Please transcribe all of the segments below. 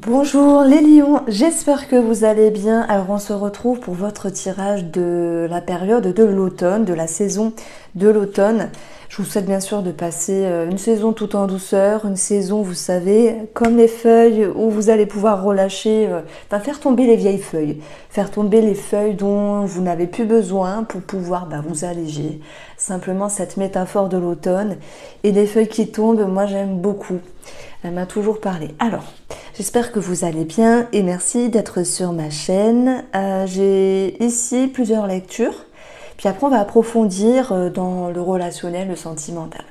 Bonjour les lions, j'espère que vous allez bien. Alors on se retrouve pour votre tirage de la période de l'automne, de la saison de l'automne. Je vous souhaite bien sûr de passer une saison tout en douceur, une saison, vous savez, comme les feuilles où vous allez pouvoir relâcher, faire tomber les vieilles feuilles, faire tomber les feuilles dont vous n'avez plus besoin pour pouvoir vous alléger. Simplement cette métaphore de l'automne et des feuilles qui tombent, moi j'aime beaucoup. Elle m'a toujours parlé. Alors, j'espère que vous allez bien et merci d'être sur ma chaîne. J'ai ici plusieurs lectures. Puis après, on va approfondir dans le relationnel, le sentimental.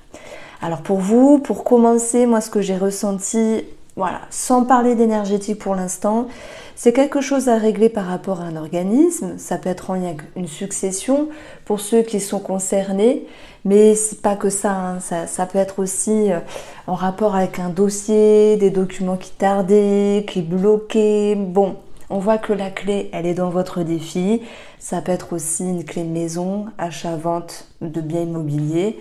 Alors pour vous, pour commencer, moi ce que j'ai ressenti, voilà, sans parler d'énergétique pour l'instant, c'est quelque chose à régler par rapport à un organisme. Ça peut être en lien avec une succession pour ceux qui sont concernés, mais c'est pas que ça, hein. Ça peut être aussi en rapport avec un dossier, des documents qui tardaient, qui bloquaient. Bon, on voit que la clé, elle est dans votre défi. Ça peut être aussi une clé de maison, achat-vente de biens immobiliers.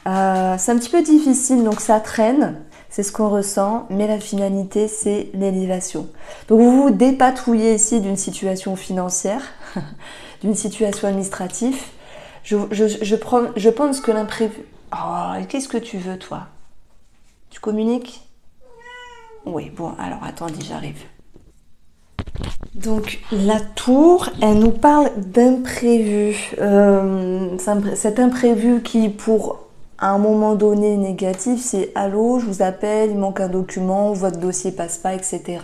C'est un petit peu difficile, donc ça traîne, c'est ce qu'on ressent, mais la finalité, c'est l'élévation. Donc vous vous dépatouillez ici d'une situation financière, d'une situation administrative. Je pense que l'imprévu... Oh, qu'est-ce que tu veux, toi? Tu communiques? Oui, bon, alors attendez, j'arrive. Donc la tour, elle nous parle d'imprévu. Cet imprévu qui, pour un moment donné négatif, c'est allô, je vous appelle, il manque un document, votre dossier passe pas, etc.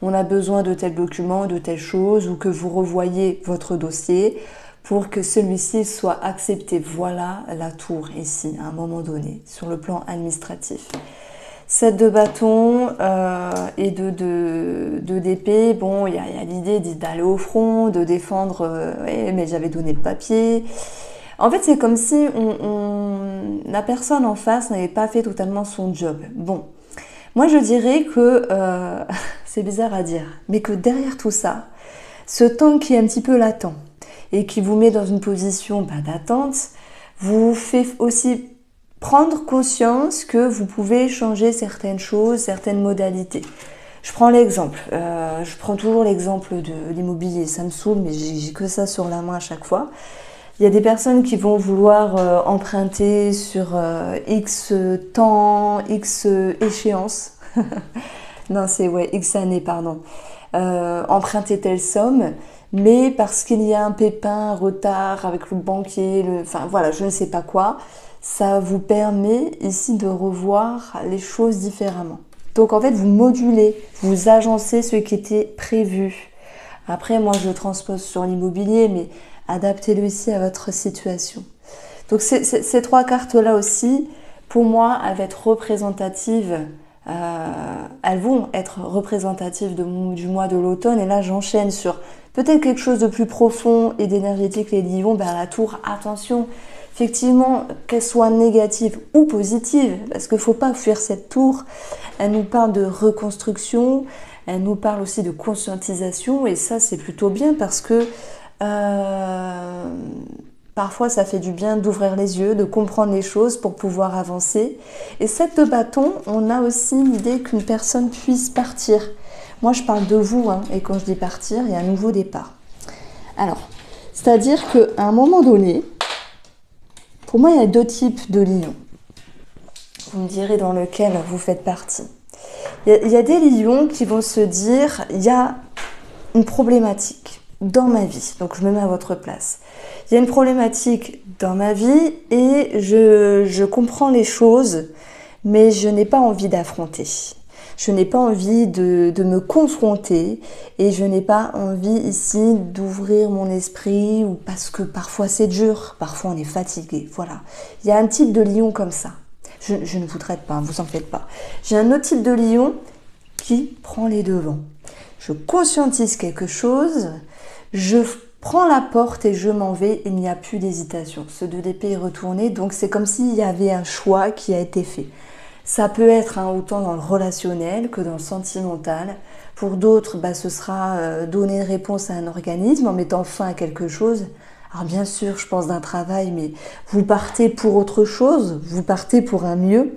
On a besoin de tel document, de telle chose, ou que vous revoyez votre dossier pour que celui-ci soit accepté. Voilà la tour ici, à un moment donné, sur le plan administratif. 7 de bâton et 2 d'épée. Bon, il y a l'idée d'aller au front, de défendre, ouais, mais j'avais donné le papier. En fait, c'est comme si la personne en face n'avait pas fait totalement son job. Bon, moi je dirais que, c'est bizarre à dire, mais que derrière tout ça, ce temps qui est un petit peu latent et qui vous met dans une position d'attente, vous fait aussi prendre conscience que vous pouvez changer certaines choses, certaines modalités. Je prends l'exemple, je prends toujours l'exemple de l'immobilier, ça me saoule, mais j'ai que ça sur la main à chaque fois. Il y a des personnes qui vont vouloir emprunter sur X temps, X échéance. Non, c'est ouais, X années, pardon. Emprunter telle somme, mais parce qu'il y a un pépin, un retard avec le banquier, enfin voilà, je ne sais pas quoi, ça vous permet ici de revoir les choses différemment. Donc en fait, vous modulez, vous agencez ce qui était prévu. Après, moi, je transpose sur l'immobilier, mais adaptez-le ici à votre situation. Donc ces trois cartes-là aussi, pour moi, elles vont être représentatives. Elles vont être représentatives du mois de l'automne. Et là, j'enchaîne sur peut-être quelque chose de plus profond et d'énergétique. Les lions, la tour, attention. Effectivement, qu'elle soit négative ou positive, parce qu'il ne faut pas fuir cette tour. Elle nous parle de reconstruction, elle nous parle aussi de conscientisation, et ça c'est plutôt bien parce que parfois ça fait du bien d'ouvrir les yeux, de comprendre les choses pour pouvoir avancer. Et cette de bâton, on a aussi l'idée qu'une personne puisse partir. Moi je parle de vous, hein, et quand je dis partir, il y a un nouveau départ. Alors, c'est-à-dire qu'à un moment donné, pour moi, il y a deux types de lions. Vous me direz dans lequel vous faites partie. Il y a des lions qui vont se dire, il y a une problématique dans ma vie. Donc, je me mets à votre place. Il y a une problématique dans ma vie et je comprends les choses, mais je n'ai pas envie d'affronter. Je n'ai pas envie de me confronter et je n'ai pas envie ici d'ouvrir mon esprit ou parce que parfois c'est dur, parfois on est fatigué, voilà. Il y a un type de lion comme ça. Je ne vous traite pas, vous en faites pas. J'ai un autre type de lion qui prend les devants. Je conscientise quelque chose, je prends la porte et je m'en vais, il n'y a plus d'hésitation. Ce 2 d'épée est retourné, donc c'est comme s'il y avait un choix qui a été fait. Ça peut être autant dans le relationnel que dans le sentimental. Pour d'autres, ce sera donner une réponse à un organisme en mettant fin à quelque chose. Alors bien sûr, je pense d'un travail, mais vous partez pour autre chose, vous partez pour un mieux.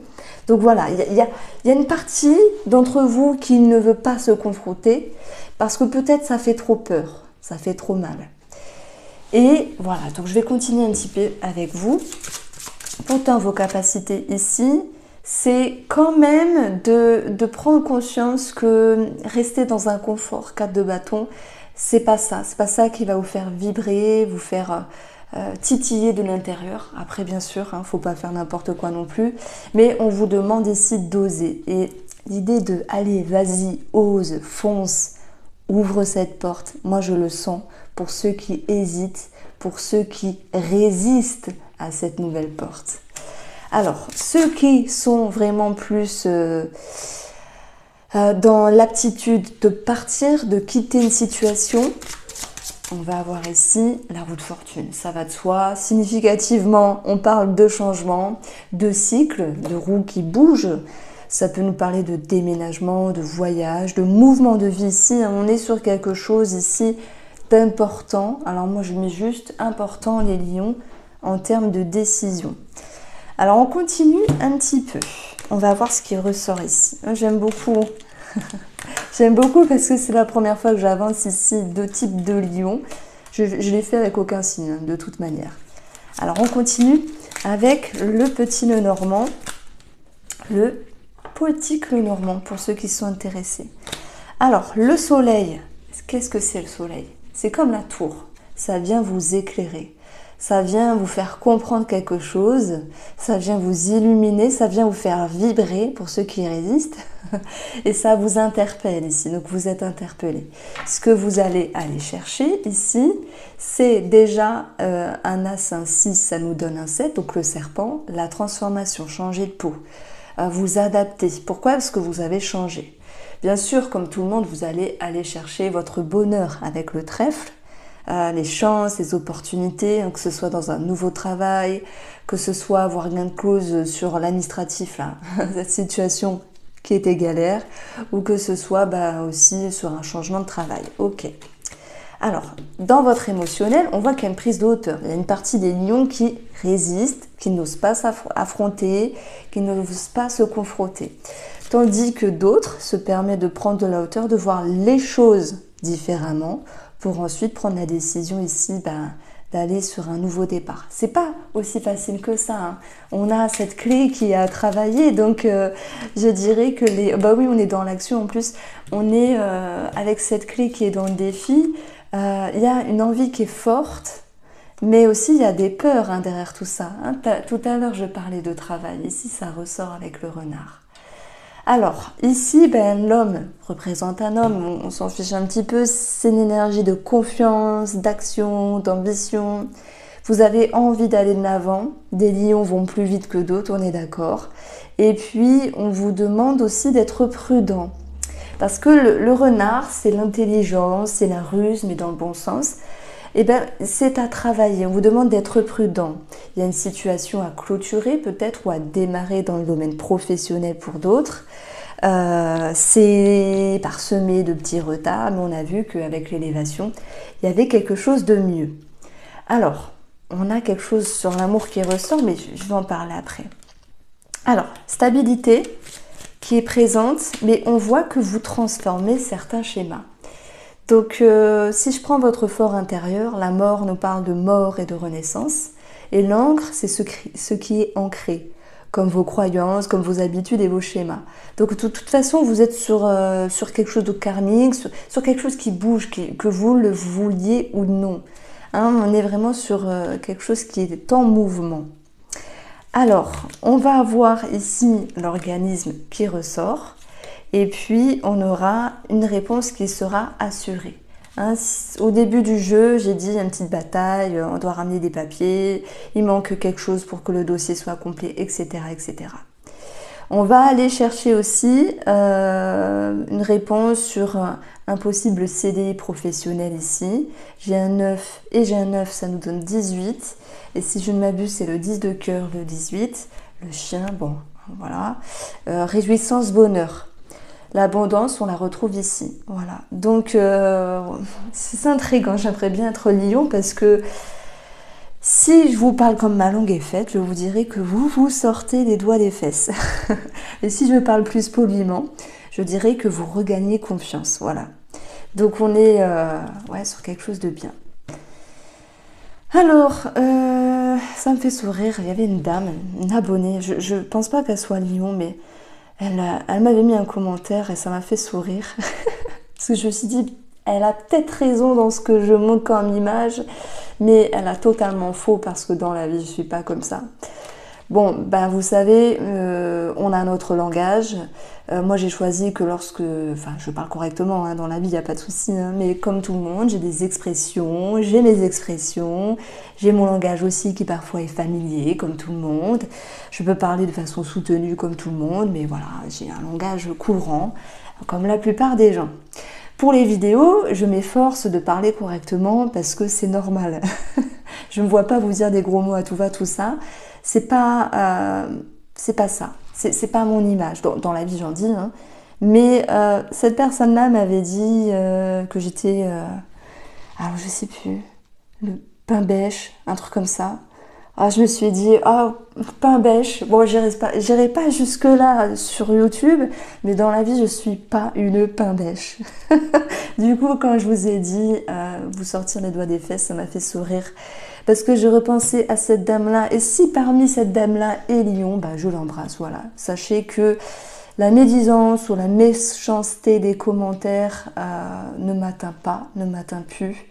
Donc voilà, il y a une partie d'entre vous qui ne veut pas se confronter parce que peut-être ça fait trop peur, ça fait trop mal. Et voilà, donc je vais continuer un petit peu avec vous. Pourtant, vos capacités ici, c'est quand même de prendre conscience que rester dans un confort 4 de bâton, c'est pas ça qui va vous faire vibrer, vous faire titiller de l'intérieur. Après, bien sûr, hein, faut pas faire n'importe quoi non plus, mais on vous demande ici d'oser. Et l'idée de allez, vas-y, ose, fonce, ouvre cette porte. Moi, je le sens pour ceux qui hésitent, pour ceux qui résistent à cette nouvelle porte. Alors, ceux qui sont vraiment plus dans l'aptitude de partir, de quitter une situation, on va avoir ici la roue de fortune. Ça va de soi. Significativement, on parle de changement, de cycle, de roues qui bougent. Ça peut nous parler de déménagement, de voyage, de mouvement de vie ici. On est sur quelque chose ici d'important. Alors moi, je mets juste important les lions en termes de décision. Alors on continue un petit peu. On va voir ce qui ressort ici. J'aime beaucoup. J'aime beaucoup parce que c'est la première fois que j'avance ici deux types de lions. Je l'ai fait avec aucun signe, hein, de toute manière. Alors on continue avec le petit nœud normand, le poétique le normand, pour ceux qui sont intéressés. Alors, le soleil, qu'est-ce que c'est le soleil? C'est comme la tour, ça vient vous éclairer. Ça vient vous faire comprendre quelque chose, ça vient vous illuminer, ça vient vous faire vibrer pour ceux qui résistent et ça vous interpelle ici, donc vous êtes interpellé. Ce que vous allez aller chercher ici, c'est déjà un as, un 6, ça nous donne un 7, donc le serpent, la transformation, changer de peau, vous adapter. Pourquoi? Parce que vous avez changé. Bien sûr, comme tout le monde, vous allez aller chercher votre bonheur avec le trèfle, les chances, les opportunités, que ce soit dans un nouveau travail, que ce soit avoir gain de cause sur l'administratif, là, cette situation qui était galère, ou que ce soit aussi sur un changement de travail. Ok. Alors, dans votre émotionnel, on voit qu'il y a une prise de hauteur. Il y a une partie des lions qui résistent, qui n'osent pas s'affronter, qui n'osent pas se confronter. Tandis que d'autres se permettent de prendre de la hauteur, de voir les choses différemment, pour ensuite prendre la décision ici d'aller sur un nouveau départ. C'est pas aussi facile que ça, hein. On a cette clé qui est à travailler, donc je dirais que oui, on est dans l'action en plus, on est avec cette clé qui est dans le défi, il y a une envie qui est forte, mais aussi il y a des peurs, hein, derrière tout ça, hein. Tout à l'heure je parlais de travail, ici ça ressort avec le renard. Alors, ici, l'homme représente un homme, on s'en fiche un petit peu, c'est une énergie de confiance, d'action, d'ambition. Vous avez envie d'aller de l'avant, des lions vont plus vite que d'autres, on est d'accord. Et puis, on vous demande aussi d'être prudent. Parce que le renard, c'est l'intelligence, c'est la ruse, mais dans le bon sens. C'est à travailler, on vous demande d'être prudent. Il y a une situation à clôturer peut-être ou à démarrer dans le domaine professionnel pour d'autres. C'est parsemé de petits retards, mais on a vu qu'avec l'élévation, il y avait quelque chose de mieux. Alors, on a quelque chose sur l'amour qui ressort, mais je vais en parler après. Alors, stabilité qui est présente, mais on voit que vous transformez certains schémas. Donc, si je prends votre fort intérieur, la mort nous parle de mort et de renaissance. Et l'encre, c'est ce qui est ancré, comme vos croyances, comme vos habitudes et vos schémas. Donc, de toute façon, vous êtes sur quelque chose de karmique, sur quelque chose qui bouge, que vous le vouliez ou non. Hein, on est vraiment sur quelque chose qui est en mouvement. Alors, on va avoir ici l'organisme qui ressort. Et puis, on aura une réponse qui sera assurée. Hein, au début du jeu, j'ai dit une petite bataille, on doit ramener des papiers, il manque quelque chose pour que le dossier soit complet, etc. etc. On va aller chercher aussi une réponse sur un possible CDI professionnel ici. J'ai un 9 et j'ai un 9, ça nous donne 18. Et si je ne m'abuse, c'est le 10 de cœur, le 18. Le chien, bon, voilà. Réjouissance, bonheur. L'abondance, on la retrouve ici. Voilà. Donc, c'est intriguant. J'aimerais bien être lion parce que Si je vous parle comme ma langue est faite, je vous dirais que vous vous sortez les doigts des fesses. Et si je parle plus poliment, je dirais que vous regagnez confiance. Voilà. Donc on est ouais, sur quelque chose de bien. Alors, ça me fait sourire. Il y avait une dame, une abonnée. Je pense pas qu'elle soit Lyon, mais elle m'avait mis un commentaire et ça m'a fait sourire. Parce que je me suis dit, elle a peut-être raison dans ce que je montre comme image, mais elle a totalement faux parce que dans la vie, je suis pas comme ça. Bon, ben vous savez, on a notre langage. Moi, j'ai choisi que lorsque... Enfin, je parle correctement, hein, dans la vie, il n'y a pas de souci. Hein, mais comme tout le monde, j'ai des expressions, j'ai mes expressions. J'ai mon langage aussi qui parfois est familier, comme tout le monde. Je peux parler de façon soutenue, comme tout le monde. Mais voilà, j'ai un langage courant, comme la plupart des gens. Pour les vidéos, je m'efforce de parler correctement parce que c'est normal. Je ne me vois pas vous dire des gros mots à tout va, tout ça. C'est pas ça. C'est pas mon image. Dans la vie, j'en dis. Hein. Mais cette personne-là m'avait dit que j'étais... alors, je sais plus. Le pain bêche, un truc comme ça. Ah, je me suis dit, pain bêche. Bon, j'irai pas jusque-là sur YouTube, mais dans la vie, je suis pas une pain bêche. Du coup, quand je vous ai dit vous sortir les doigts des fesses, ça m'a fait sourire. Parce que je repensais à cette dame-là. Et si parmi cette dame-là est Lyon, bah, je l'embrasse, voilà. Sachez que la médisance ou la méchanceté des commentaires ne m'atteint pas, ne m'atteint plus.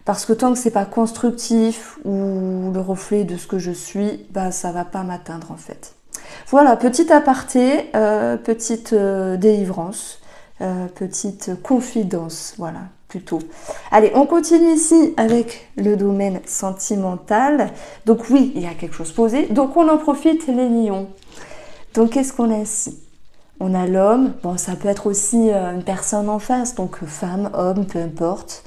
Parce que tant que c'est pas constructif ou le reflet de ce que je suis, bah ça va pas m'atteindre en fait. Voilà, petit aparté, petite délivrance, petite confidence, voilà, plutôt. Allez, on continue ici avec le domaine sentimental. Donc oui, il y a quelque chose posé, donc on en profite les lions. Donc qu'est-ce qu'on a ici? On a l'homme, bon ça peut être aussi une personne en face, donc femme, homme, peu importe.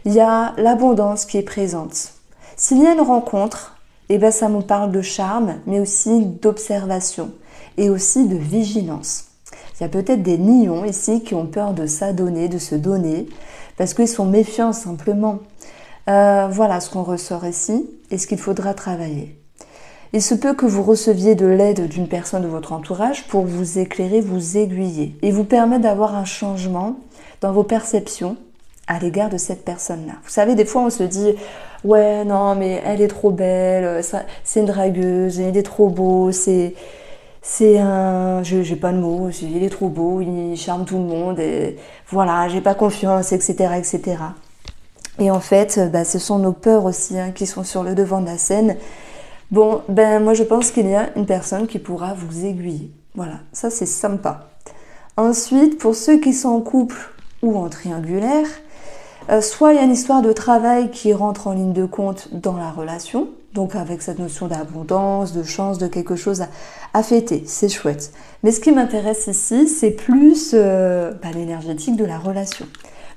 Il y a l'abondance qui est présente. S'il y a une rencontre, eh ben ça me parle de charme, mais aussi d'observation et aussi de vigilance. Il y a peut-être des lions ici qui ont peur de s'adonner, de se donner, parce qu'ils sont méfiants simplement. Voilà ce qu'on ressort ici et ce qu'il faudra travailler. Il se peut que vous receviez de l'aide d'une personne de votre entourage pour vous éclairer, vous aiguiller et vous permettre d'avoir un changement dans vos perceptions à l'égard de cette personne-là. Vous savez, des fois, on se dit « Ouais, non, mais elle est trop belle, c'est une dragueuse, il est trop beau, c'est un... J'ai pas de mots, il est trop beau, il charme tout le monde, et voilà, j'ai pas confiance, etc., etc. » Et en fait, bah, ce sont nos peurs aussi hein, qui sont sur le devant de la scène. Bon, ben moi, je pense qu'il y a une personne qui pourra vous aiguiller. Voilà, ça, c'est sympa. Ensuite, pour ceux qui sont en couple ou en triangulaire, soit il y a une histoire de travail qui rentre en ligne de compte dans la relation, donc avec cette notion d'abondance, de chance, de quelque chose à fêter, c'est chouette. Mais ce qui m'intéresse ici, c'est plus l'énergétique de la relation.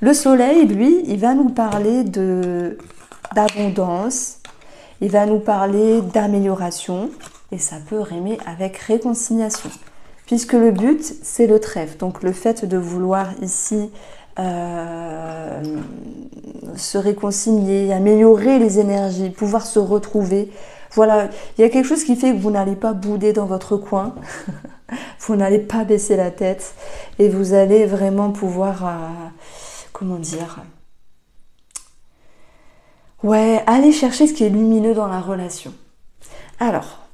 Le soleil, lui, il va nous parler d'abondance, il va nous parler d'amélioration, et ça peut rimer avec réconciliation. Puisque le but, c'est le trèfle, donc le fait de vouloir ici se réconcilier, améliorer les énergies, pouvoir se retrouver. Voilà, il y a quelque chose qui fait que vous n'allez pas bouder dans votre coin, vous n'allez pas baisser la tête et vous allez vraiment pouvoir, comment dire, ouais, aller chercher ce qui est lumineux dans la relation. Alors,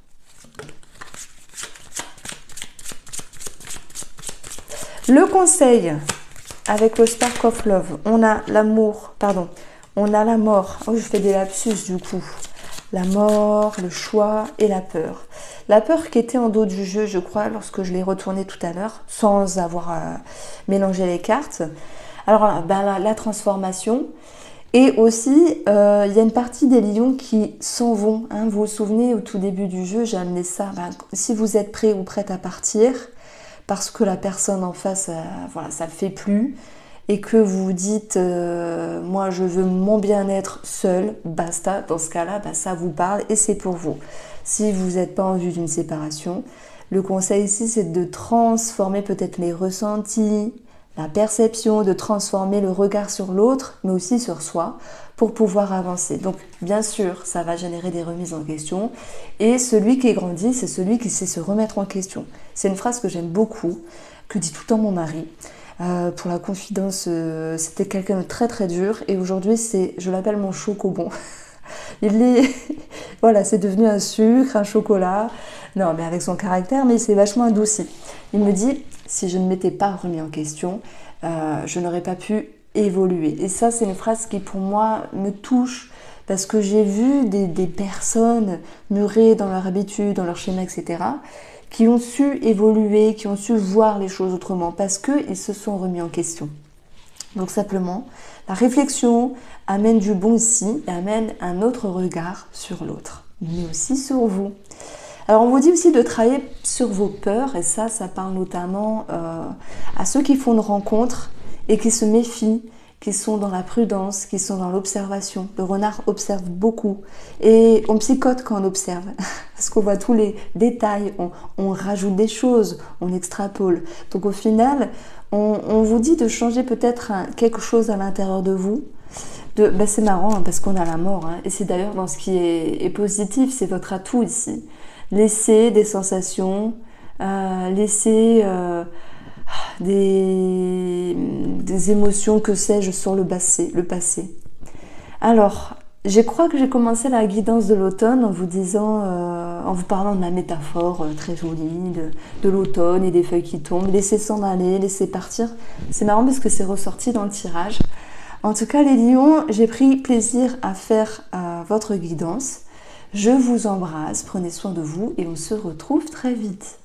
le conseil avec le Spark of Love, on a l'amour, pardon, on a la mort. Oh, je fais des lapsus du coup. La mort, le choix et la peur. La peur qui était en dos du jeu, je crois, lorsque je l'ai retourné tout à l'heure, sans avoir mélangé les cartes. Alors, ben, la transformation. Et aussi, il y a une partie des lions qui s'en vont. Hein. Vous vous souvenez, au tout début du jeu, j'ai amené ça. Ben, si vous êtes prêt ou prête à partir, parce que la personne en face, voilà, ça ne le fait plus, et que vous vous dites moi je veux mon bien-être seul, basta, dans ce cas-là, bah, ça vous parle et c'est pour vous. Si vous n'êtes pas en vue d'une séparation, le conseil ici c'est de transformer peut-être les ressentis, la perception, de transformer le regard sur l'autre, mais aussi sur soi, pour pouvoir avancer. Donc, bien sûr, ça va générer des remises en question. Et celui qui grandit, c'est celui qui sait se remettre en question. C'est une phrase que j'aime beaucoup, que dit tout le temps mon mari. Pour la confidence, c'était quelqu'un de très très dur. Et aujourd'hui, je l'appelle mon chocobon. Voilà, c'est devenu un sucre, un chocolat. Non, mais avec son caractère, mais il s'est vachement adouci. Il me dit, si je ne m'étais pas remis en question, je n'aurais pas pu évoluer. Et ça, c'est une phrase qui, pour moi, me touche parce que j'ai vu des personnes murées dans leur habitude, dans leur schéma, etc., qui ont su évoluer, qui ont su voir les choses autrement parce qu'ils se sont remis en question. Donc simplement, la réflexion amène du bon ici et amène un autre regard sur l'autre, mais aussi sur vous. Alors on vous dit aussi de travailler sur vos peurs, et ça parle notamment à ceux qui font une rencontre et qui se méfient, qui sont dans la prudence, qui sont dans l'observation. Le renard observe beaucoup et on psychote quand on observe parce qu'on voit tous les détails, on rajoute des choses, on extrapole. Donc au final, on vous dit de changer peut-être quelque chose à l'intérieur de vous. C'est marrant parce qu'on a la mort et c'est d'ailleurs dans ce qui est positif, c'est votre atout ici. Laissez des sensations, laissez des émotions, que sais-je, sur le passé. Alors, je crois que j'ai commencé la guidance de l'automne en vous disant, en vous parlant de la métaphore très jolie de l'automne et des feuilles qui tombent. Laissez s'en aller, laissez partir. C'est marrant parce que c'est ressorti dans le tirage. En tout cas, les lions, j'ai pris plaisir à faire votre guidance. Je vous embrasse, prenez soin de vous et on se retrouve très vite.